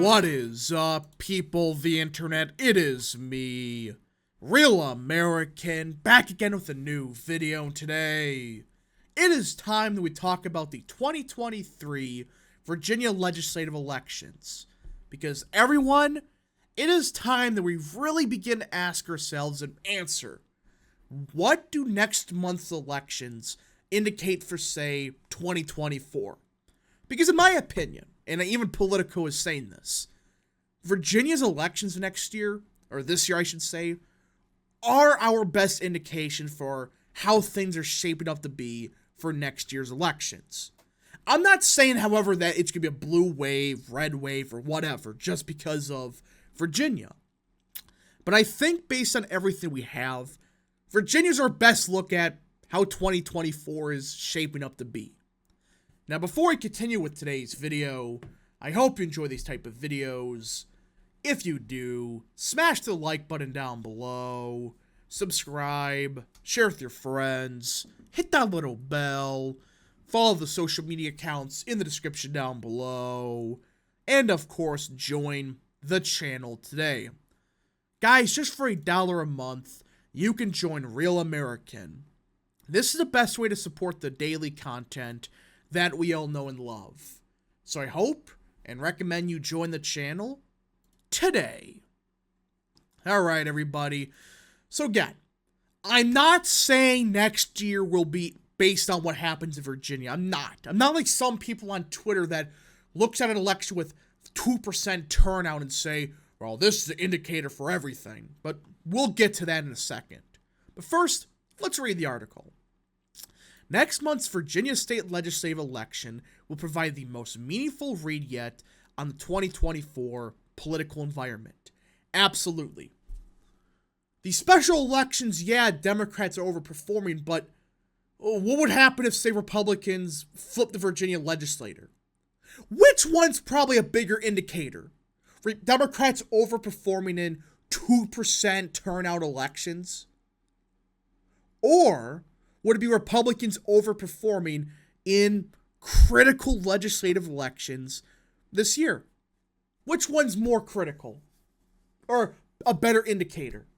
What is up, people of the internet? It is me, Real American, back again with a new video today. It is time that we talk about the 2023 Virginia legislative elections. Because everyone, it is time that we really begin to ask ourselves and answer, what do next month's elections indicate for, say, 2024? Because in my opinion, and even Politico is saying this, Virginia's elections next year, or this year I should say, are our best indication for how things are shaping up to be for next year's elections. I'm not saying, however, that it's going to be a blue wave, red wave, or whatever, just because of Virginia. But I think based on everything we have, Virginia's our best look at how 2024 is shaping up to be. Now, before I continue with today's video, I hope you enjoy these type of videos. If you do, smash the like button down below, subscribe, share with your friends, hit that little bell, follow the social media accounts in the description down below, and of course, join the channel today. Guys, just for $1 a month, you can join Real American. This is the best way to support the daily content that we all know and love. So I hope and recommend you join the channel today. Alright, everybody. So again, I'm not saying next year will be based on what happens in Virginia. I'm not like some people on Twitter that looks at an election with 2% turnout and say, well, this is an indicator for everything. But we'll get to that in a second. But first, let's read the article. Next month's Virginia state legislative election will provide the most meaningful read yet on the 2024 political environment. Absolutely. These special elections, yeah, Democrats are overperforming, but what would happen if, say, Republicans flipped the Virginia legislator? Which one's probably a bigger indicator? Democrats overperforming in 2% turnout elections? Or would it be Republicans overperforming in critical legislative elections this year? Which one's more critical? Or a better indicator?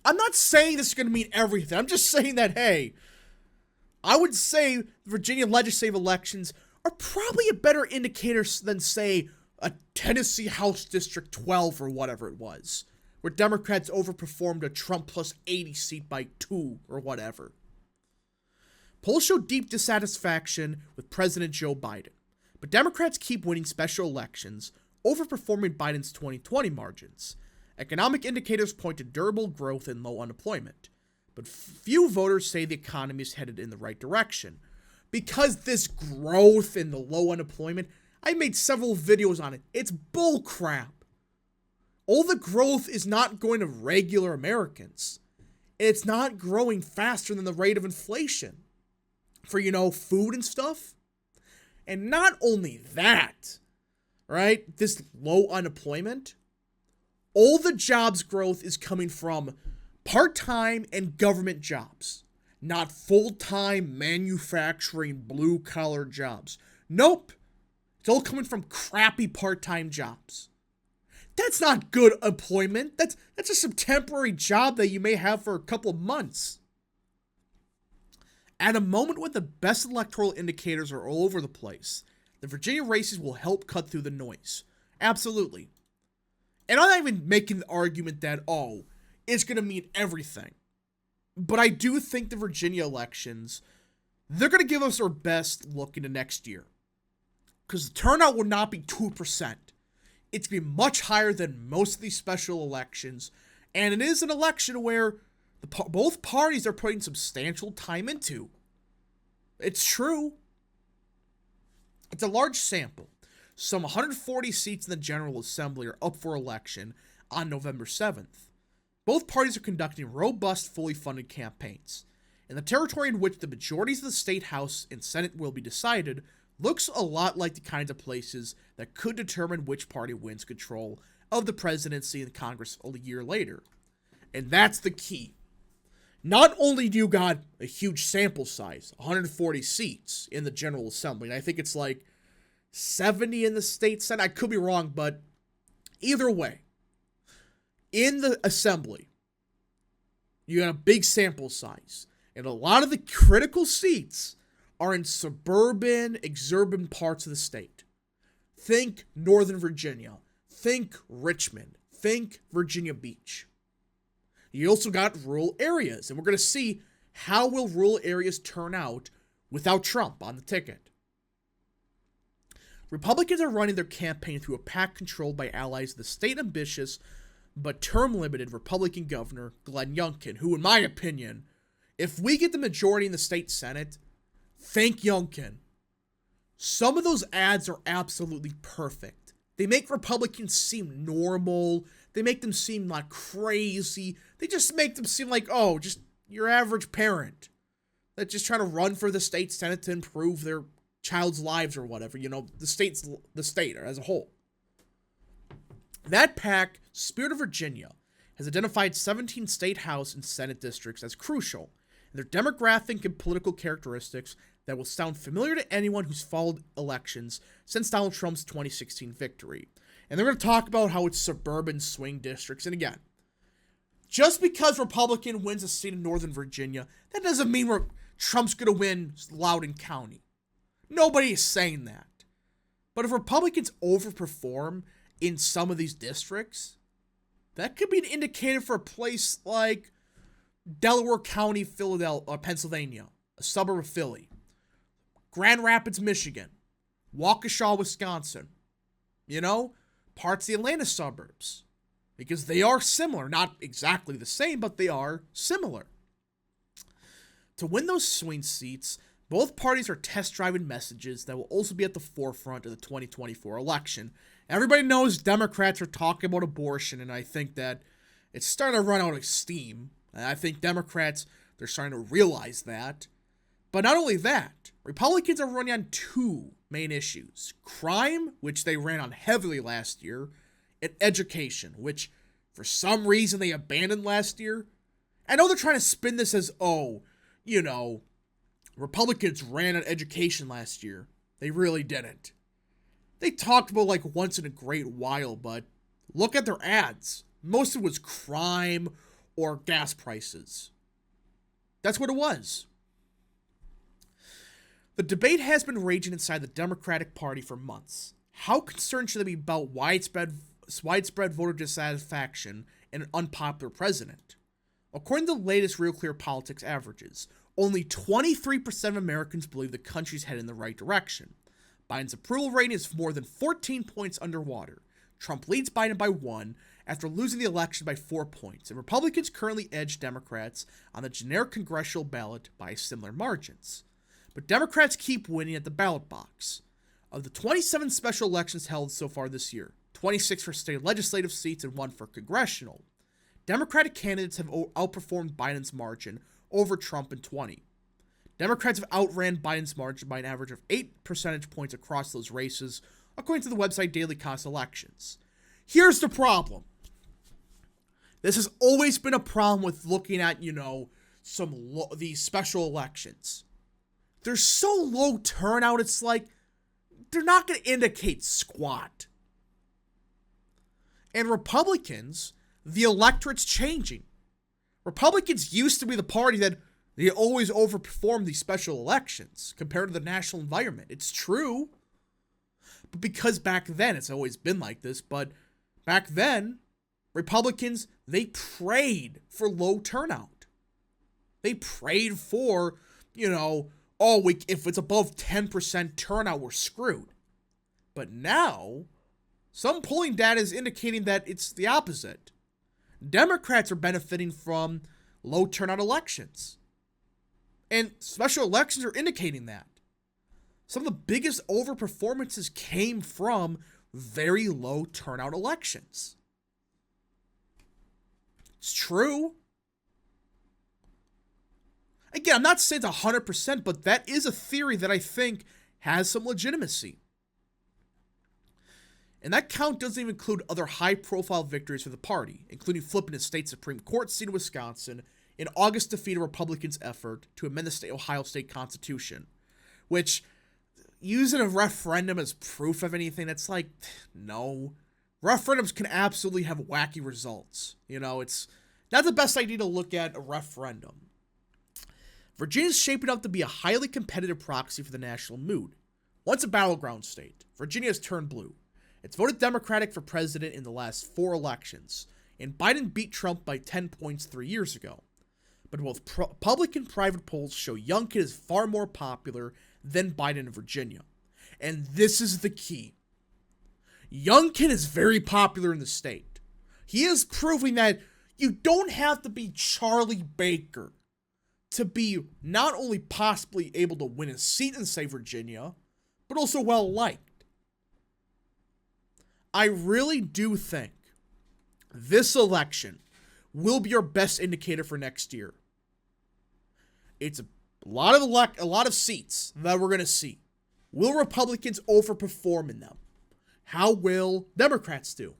I'm not saying this is going to mean everything. I'm just saying that, hey, I would say Virginia legislative elections are probably a better indicator than, say, a Tennessee House District 12 or whatever it was, where Democrats overperformed a Trump plus 80 seat by 2 or whatever. Polls show deep dissatisfaction with President Joe Biden, but Democrats keep winning special elections, overperforming Biden's 2020 margins. Economic indicators point to durable growth and low unemployment, but few voters say the economy is headed in the right direction. Because this growth and the low unemployment, I made several videos on it. It's bull crap. All the growth is not going to regular Americans. It's not growing faster than the rate of inflation for, food and stuff. And not only that, right? This low unemployment, all the jobs growth is coming from part-time and government jobs, not full-time manufacturing blue-collar jobs. Nope. It's all coming from crappy part-time jobs. That's not good employment. That's just some temporary job that you may have for a couple of months. At a moment when the best electoral indicators are all over the place, the Virginia races will help cut through the noise. Absolutely. And I'm not even making the argument that, it's going to mean everything. But I do think the Virginia elections, they're going to give us our best look into next year. Because the turnout will not be 2%. It's going to be much higher than most of these special elections. And it is an election where both parties are putting substantial time into. It's true. It's a large sample. Some 140 seats in the General Assembly are up for election on November 7th. Both parties are conducting robust, fully funded campaigns. And the territory in which the majorities of the state House and Senate will be decided looks a lot like the kinds of places that could determine which party wins control of the presidency and Congress a year later. And that's the key. Not only do you got a huge sample size, 140 seats in the General Assembly, and I think it's like 70 in the state Senate. I could be wrong, but either way, in the assembly, you got a big sample size. And a lot of the critical seats are in suburban, exurban parts of the state. Think Northern Virginia. Think Richmond. Think Virginia Beach. You also got rural areas. And we're going to see how will rural areas turn out without Trump on the ticket. Republicans are running their campaign through a pack controlled by allies of the state-ambitious but term-limited Republican Governor Glenn Youngkin, who, in my opinion, if we get the majority in the state Senate, thank Youngkin. Some of those ads are absolutely perfect. They make Republicans seem normal. They make them seem like crazy. They just make them seem like, oh, just your average parent that's just trying to run for the state Senate to improve their child's lives or whatever, the state as a whole. That pack, Spirit of Virginia, has identified 17 state house and Senate districts as crucial, and their demographic and political characteristics that will sound familiar to anyone who's followed elections since Donald Trump's 2016 victory. And they're going to talk about how it's suburban swing districts. And again, just because Republican wins a seat in Northern Virginia, that doesn't mean Trump's going to win Loudoun County. Nobody is saying that. But if Republicans overperform in some of these districts, that could be an indicator for a place like Delaware County, Philadelphia, Pennsylvania, a suburb of Philly, Grand Rapids, Michigan, Waukesha, Wisconsin, parts of the Atlanta suburbs, because they are similar, not exactly the same, but they are similar. To win those swing seats, both parties are test-driving messages that will also be at the forefront of the 2024 election. Everybody knows Democrats are talking about abortion, and I think that it's starting to run out of steam. And I think Democrats, they're starting to realize that. But not only that, Republicans are running on two main issues. Crime, which they ran on heavily last year, and education, which for some reason they abandoned last year. I know they're trying to spin this as, Republicans ran on education last year. They really didn't. They talked about like once in a great while, but look at their ads. Most of it was crime or gas prices. That's what it was. The debate has been raging inside the Democratic Party for months. How concerned should they be about widespread voter dissatisfaction and an unpopular president? According to the latest Real Clear Politics averages, only 23% of Americans believe the country's headed in the right direction. Biden's approval rating is more than 14 points underwater. Trump leads Biden by 1 after losing the election by 4 points, and Republicans currently edge Democrats on the generic congressional ballot by similar margins. But Democrats keep winning at the ballot box. Of the 27 special elections held so far this year, 26 for state legislative seats and 1 for congressional, Democratic candidates have outperformed Biden's margin over Trump in 20. Democrats have outran Biden's margin by an average of 8 percentage points across those races, according to the website Daily Cost Elections. Here's the problem. This has always been a problem with looking at, these special elections. They're so low turnout, it's like they're not going to indicate squat. And Republicans, the electorate's changing. Republicans used to be the party that they always overperformed these special elections compared to the national environment. It's true. But because back then, it's always been like this, but back then, Republicans, they prayed for low turnout. They prayed for, if it's above 10% turnout, we're screwed. But now, some polling data is indicating that it's the opposite. Democrats are benefiting from low turnout elections. And special elections are indicating that. Some of the biggest overperformances came from very low turnout elections. It's true. Again, I'm not saying it's 100%, but that is a theory that I think has some legitimacy. And that count doesn't even include other high-profile victories for the party, including flipping a state Supreme Court seat in Wisconsin in August defeat a Republicans' effort to amend the Ohio State Constitution, which, using a referendum as proof of anything, it's like, no. Referendums can absolutely have wacky results. You know, it's not the best idea to look at a referendum. Virginia's shaping up to be a highly competitive proxy for the national mood. Once a battleground state, Virginia has turned blue. It's voted Democratic for president in the last 4 elections, and Biden beat Trump by 10 points 3 years ago. But both public and private polls show Youngkin is far more popular than Biden in Virginia. And this is the key. Youngkin is very popular in the state. He is proving that you don't have to be Charlie Baker to be not only possibly able to win a seat in, say, Virginia, but also well-liked. I really do think this election will be our best indicator for next year. It's a lot of seats that we're going to see. Will Republicans overperform in them? How will Democrats do?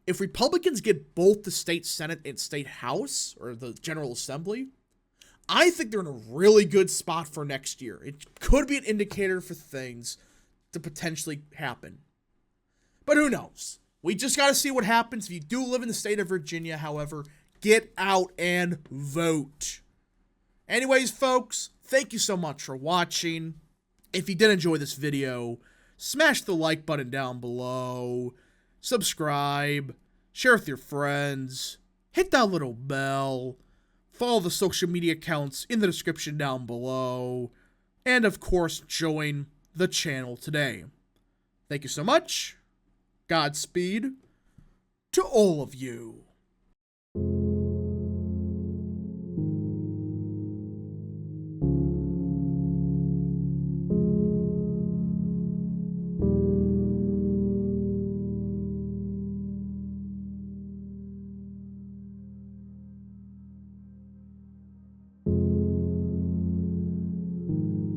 If Republicans get both the state Senate and state House, or the General Assembly, I think they're in a really good spot for next year. It could be an indicator for things to potentially happen. But who knows? We just got to see what happens. If you do live in the state of Virginia, however, get out and vote. Anyways, folks, thank you so much for watching. If you did enjoy this video, smash the like button down below, subscribe, share with your friends, hit that little bell, follow the social media accounts in the description down below, and of course, join the channel today. Thank you so much. Godspeed to all of you.